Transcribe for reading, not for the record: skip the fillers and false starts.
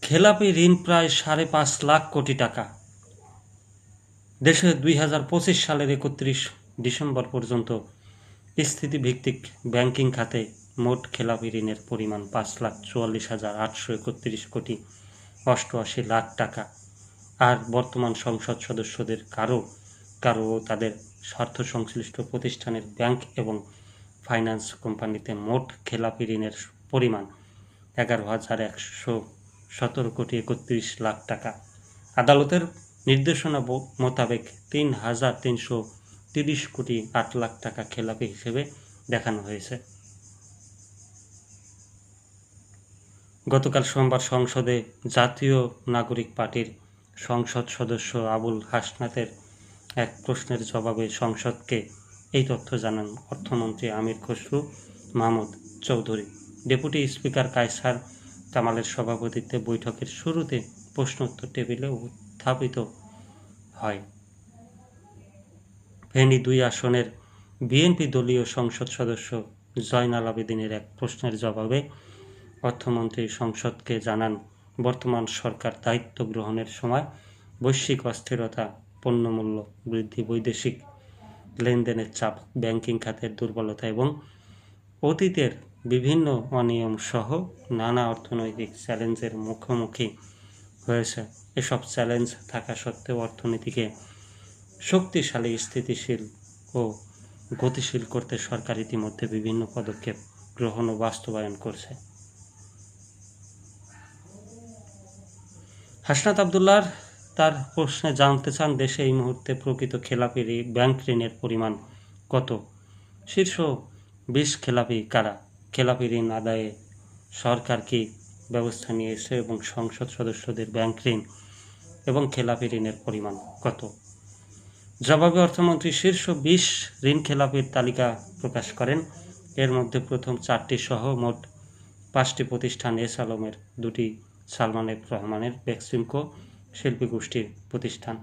খেলাপি ঋণ প্রায় ৫.৫ লাখ কোটি টাকা। দেশে ২০২৫ সালের ৩১ ডিসেম্বর পর্যন্ত স্থিতিভিত্তিক ব্যাংকিং খাতে মোট খেলাপি ঋণের পরিমাণ ৫,৪৪,৮৩১ কোটি ৮৮ লাখ টাকা। আর বর্তমান সংসদ সদস্যদের কারো তাদের স্বার্থ সংশ্লিষ্ট প্রতিষ্ঠানের ব্যাংক এবং ফাইন্যান্স কোম্পানিতে মোট খেলাপি ঋণের পরিমাণ ১১,১১৭ কোটি ৩১ লাখ টাকা। আদালতের নির্দেশনা মোতাবেক ৩,৩30 কোটি ৮ লাখ টাকা খেলাপি হিসেবে দেখানো হয়েছে। গতকাল সোমবার সংসদে জাতীয় নাগরিক পার্টির সংসদ সদস্য আবুল হাসনাতের এক প্রশ্নের জবাবে সংসদকে এই তথ্য জানান অর্থমন্ত্রী আমির খসরু মাহমুদ চৌধুরী। ডেপুটি স্পিকার কায়সার কামালের সভাপতিত্বে বৈঠকের শুরুতে প্রশ্নোত্তর টেবিলে উত্থাপিত হয়। ফেনী ২ আসনের বিএনপি দলীয় সংসদ সদস্য জয়নাল আবেদিনের এক প্রশ্নের জবাবে অর্থমন্ত্রী সংসদকে জানান, বর্তমান সরকার দায়িত্ব গ্রহণের সময় বৈশ্বিক অস্থিরতা, পণ্যমূল্য বৃদ্ধি, বৈদেশিক লেনদেনের চাপ, ব্যাংকিং খাতের দুর্বলতা এবং অতীতের বিভিন্ন অনিয়ম সহ নানা অর্থনৈতিক চ্যালেঞ্জের মুখোমুখি হয়েছে। এসব চ্যালেঞ্জ থাকা সত্ত্বেও অর্থনীতিকে শক্তিশালী, স্থিতিশীল ও গতিশীল করতে সরকার ইতিমধ্যে বিভিন্ন পদক্ষেপ গ্রহণ ও বাস্তবায়ন করছে। হাসনাত আবদুল্লাহ তার প্রশ্নে জানতে চান, দেশে এই মুহূর্তে প্রকৃত খেলাপি ব্যাংক ঋণের পরিমাণ কত, শীর্ষ 20 খেলাপি কারা, খেলাপি ঋণ আদায়ে সরকার কি ব্যবস্থা নিয়েছে এবং সংসদ সদস্যদের ব্যাংক ঋণ এবং খেলাপি ঋণের পরিমাণ কত। জবাবে অর্থমন্ত্রী শীর্ষ 20 ঋণ খেলাপির তালিকা প্রকাশ করেন। এর মধ্যে প্রথম 4টি সহ মোট 5টি প্রতিষ্ঠান এস আলমের, 2টি সালমান এফ রহমানের, বেক্সিমকো শিল্পী গোষ্ঠীর প্রতিষ্ঠান।